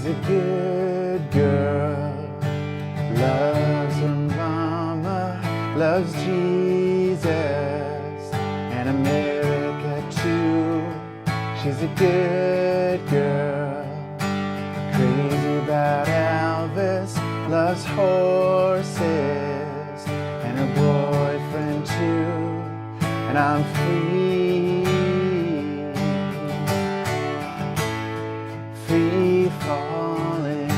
She's a good girl, loves her mama, loves Jesus and America too. She's a good girl, crazy about Elvis, loves horses and her boyfriend too. And I'm free falling.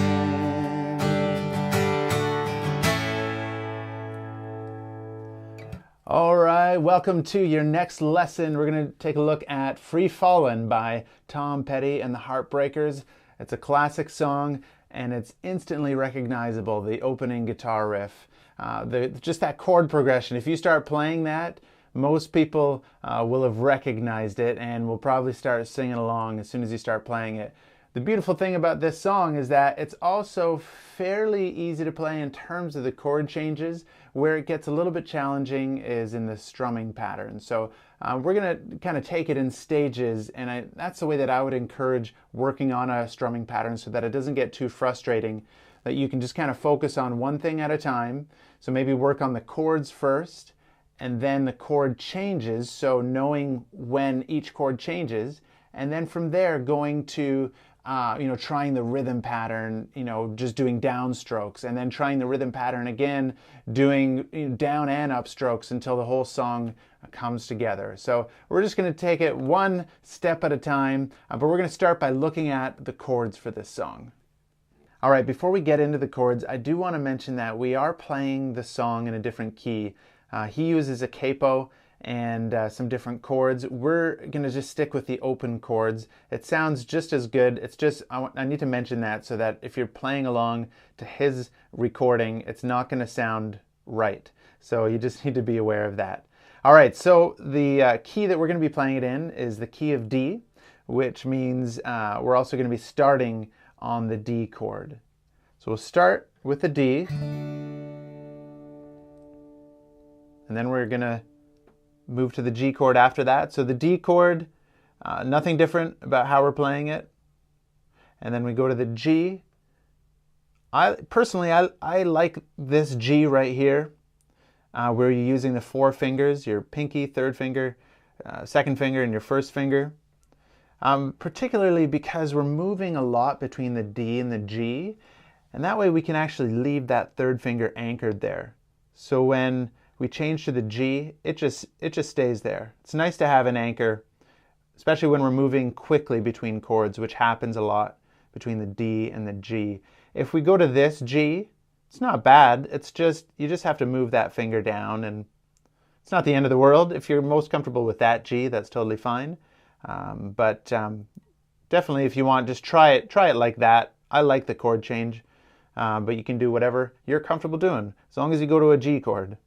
All right, welcome to your next lesson. We're going to take a look at Free Fallin' by Tom Petty and the Heartbreakers. It's a classic song and it's instantly recognizable, the opening guitar riff. Just that chord progression. If you start playing that, most people will have recognized it and will probably start singing along as soon as you start playing it. The beautiful thing about this song is that it's also fairly easy to play in terms of the chord changes. Where it gets a little bit challenging is in the strumming pattern. So we're going to kind of take it in stages, and that's the way that I would encourage working on a strumming pattern so that it doesn't get too frustrating, that you can just kind of focus on one thing at a time. So maybe work on the chords first, and then the chord changes, so knowing when each chord changes, and then from there going to trying the rhythm pattern, just doing downstrokes, and then trying the rhythm pattern again, doing down and up strokes until the whole song comes together. So we're just going to take it one step at a time, but we're going to start by looking at the chords for this song. All right, before we get into the chords, I do want to mention that we are playing the song in a different key. He uses a capo and some different chords. We're going to just stick with the open chords. It sounds just as good. It's just, I need to mention that so that if you're playing along to his recording, it's not going to sound right. So you just need to be aware of that. All right, so the key that we're going to be playing it in is the key of D, which means we're also going to be starting on the D chord. So we'll start with the D, and then we're going to move to the G chord after that. So the D chord, nothing different about how we're playing it. And then we go to the G. Personally, I like this G right here, where you're using the four fingers, your pinky, third finger, second finger, and your first finger. Particularly because we're moving a lot between the D and the G, and that way we can actually leave that third finger anchored there. So when we change to the G, it just stays there. It's nice to have an anchor, especially when we're moving quickly between chords, which happens a lot between the D and the G. If we go to this G, it's not bad. It's just, you just have to move that finger down, and it's not the end of the world. If you're most comfortable with that G, that's totally fine. But definitely if you want, just try it like that. I like the chord change, but you can do whatever you're comfortable doing, as long as you go to a G chord.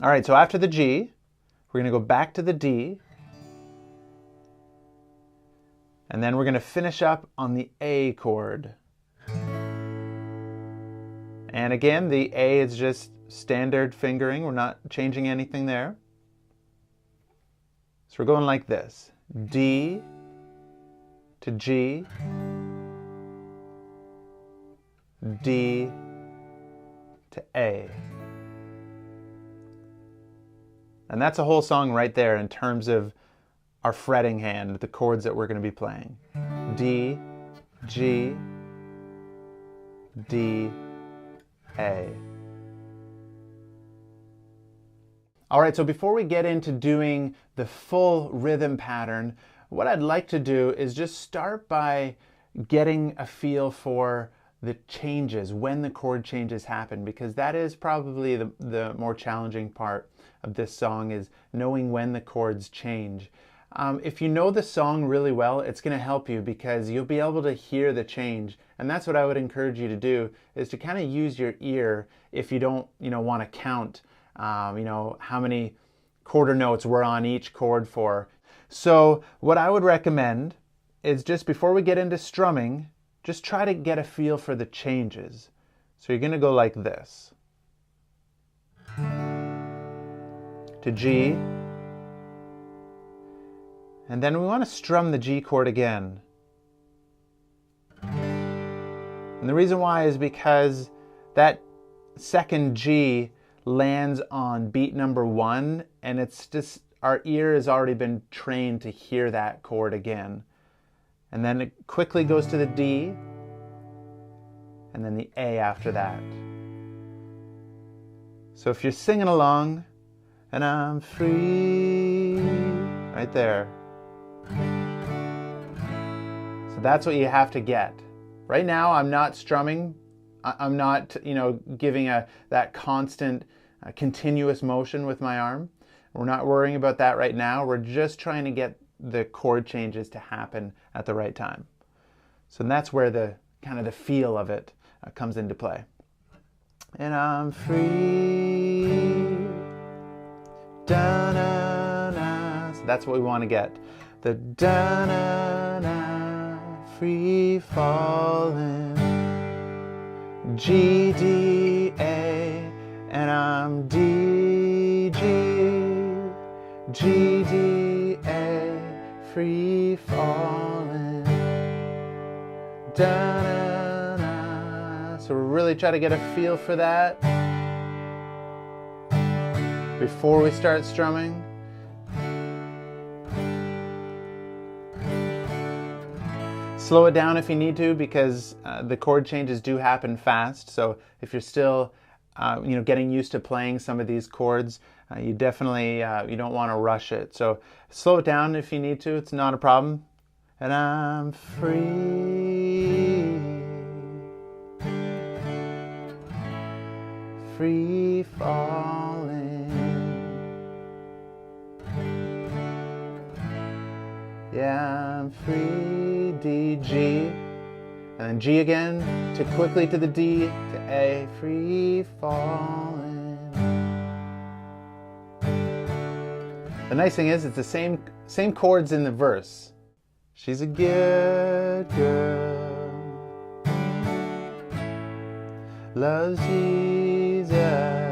All right, so after the G, we're going to go back to the D, and then we're going to finish up on the A chord. And again, the A is just standard fingering. We're not changing anything there. So we're going like this: D to G, D to A. And that's a whole song right there in terms of our fretting hand, the chords that we're going to be playing. D, G, D, A. All right, so before we get into doing the full rhythm pattern, what I'd like to do is just start by getting a feel for the changes, when the chord changes happen, because that is probably the more challenging part of this song, is knowing when the chords change. If you know the song really well, it's going to help you because you'll be able to hear the change. And that's what I would encourage you to do, is to kind of use your ear if you don't, want to count, how many quarter notes we're on each chord for. So what I would recommend is, just before we get into strumming, just try to get a feel for the changes. So you're going to go like this. To G. And then we want to strum the G chord again. And the reason why is because that second G lands on beat number 1, and it's just, our ear has already been trained to hear that chord again. And then it quickly goes to the D, and then the A after that. So if you're singing along, and I'm free, right there. So that's what you have to get. Right now, I'm not strumming. I'm not, giving that constant, continuous motion with my arm. We're not worrying about that right now. We're just trying to get the chord changes to happen at the right time. So that's where the kind of the feel of it comes into play. And I'm free. Da-na-na. So that's what we want to get. The da-na-na, free falling. G, D, A, and I'm D, G, G, D, A, free falling. Da-na-na. So really try to get a feel for that before we start strumming. Slow it down if you need to, because the chord changes do happen fast. So if you're still getting used to playing some of these chords, you definitely you don't want to rush it. So slow it down if you need to. It's not a problem. And I'm free, free falling. Yeah, I'm free, D, G, and then G again, to quickly to the D, to A, free falling. The nice thing is, it's the same chords in the verse. She's a good girl, loves Jesus.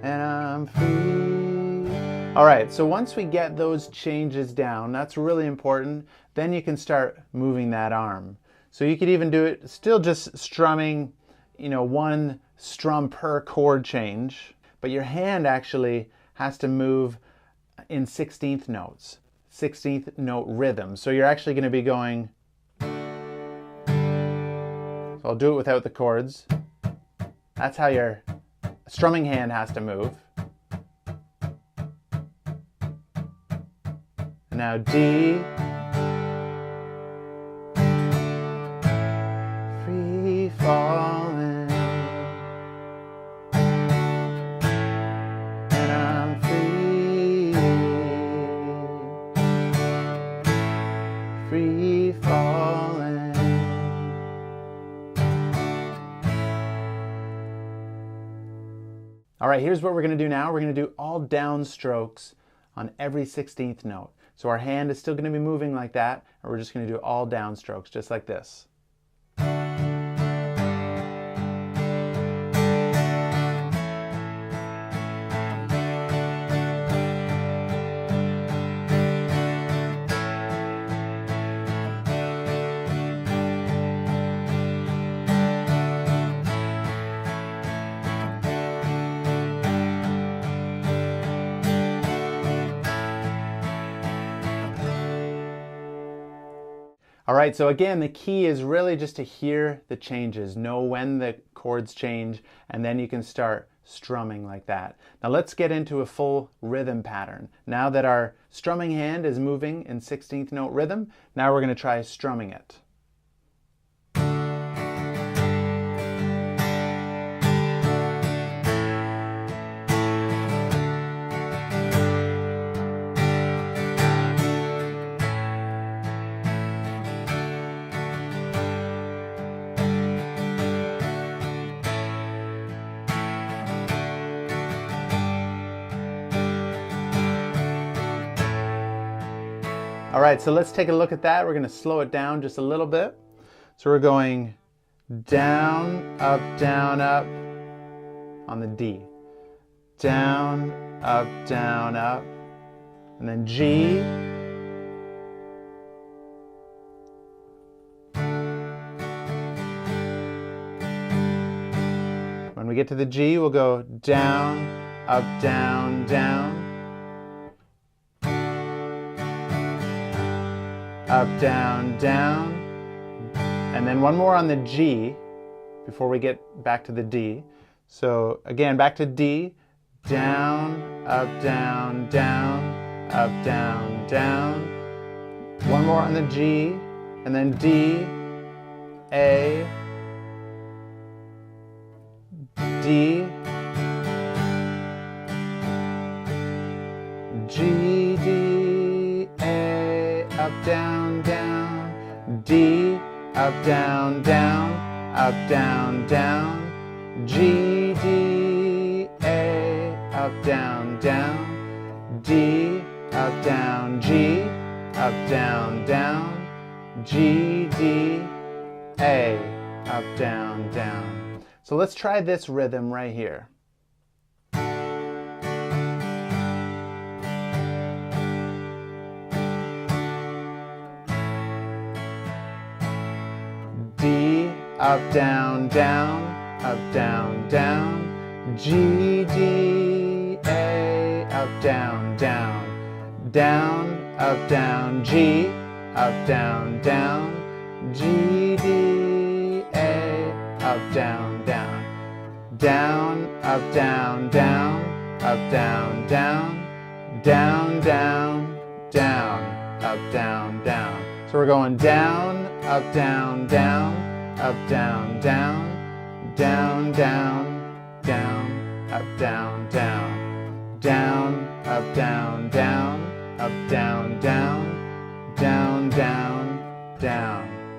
And I'm free. All right, so once we get those changes down, that's really important, then you can start moving that arm. So you could even do it still just strumming, one strum per chord change, but your hand actually has to move in 16th notes, 16th note rhythm. So you're actually going to be going, so I'll do it without the chords. That's how your strumming hand has to move. Now D, free falling, and I'm free, free falling. All right, here's what we're going to do now. We're going to do all down strokes on every 16th note. So our hand is still going to be moving like that, and we're just going to do all down strokes, just like this. All right, so again, the key is really just to hear the changes, know when the chords change, and then you can start strumming like that. Now let's get into a full rhythm pattern. Now that our strumming hand is moving in 16th note rhythm, now we're going to try strumming it. All right, so let's take a look at that. We're going to slow it down just a little bit. So we're going down, up, on the D. Down, up, and then G. When we get to the G, we'll go down, up, down, up, down, and then one more on the G before we get back to the D. So again, back to D, down, up, down, up, down. One more on the G, and then D, A, D, G, D, A, up, down, D, up, down, up, down, G, D, A, up, down, D, up, down, G, up, down, G, D, A, up, down. So let's try this rhythm right here. D, up, down, up, down, G, D, A, up, down, up, down, G, up, down, G, D, A, up, down, up, down, up, down, up, down. So we're going down, up, down, up, down, down, up, down, up, down, up, down,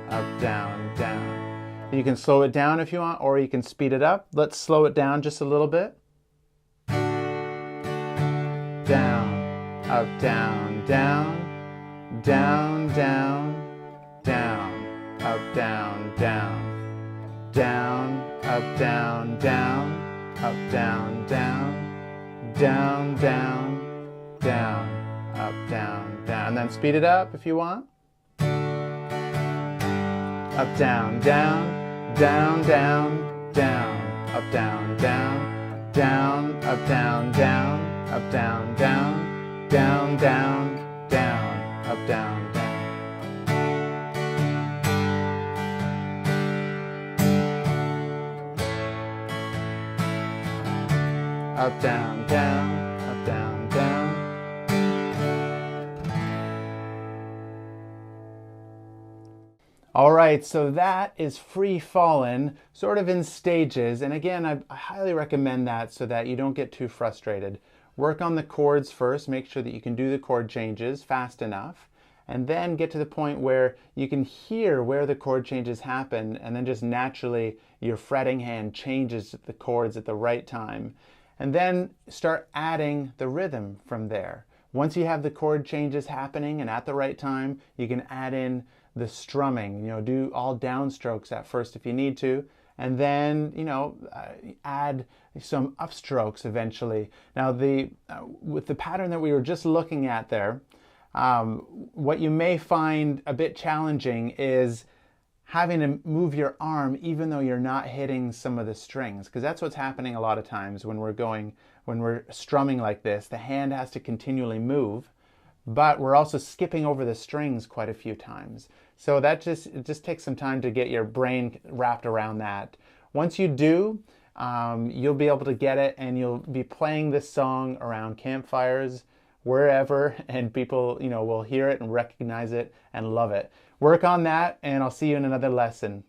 up, down. You can slow it down if you want, or you can speed it up. Let's slow it down just a little bit. Down, up, down, down, up, down, down, up, down, up, down, up, down. And then speed it up if you want. Up, down, up, down, up, down, up, down, up, down, up, down. Up, down, up, down. All right, so that is Free Fallin', sort of in stages. And again, I highly recommend that so that you don't get too frustrated. Work on the chords first, make sure that you can do the chord changes fast enough, and then get to the point where you can hear where the chord changes happen, and then just naturally your fretting hand changes the chords at the right time. And then start adding the rhythm from there. Once you have the chord changes happening and at the right time, you can add in the strumming, do all downstrokes at first if you need to, and then, add some upstrokes eventually. Now, with the pattern that we were just looking at there, what you may find a bit challenging is having to move your arm even though you're not hitting some of the strings, because that's what's happening a lot of times when we're strumming like this. The hand has to continually move, but we're also skipping over the strings quite a few times. So it just takes some time to get your brain wrapped around that. Once you do, you'll be able to get it, and you'll be playing this song around campfires, wherever, and people, will hear it and recognize it and love it. Work on that, and I'll see you in another lesson.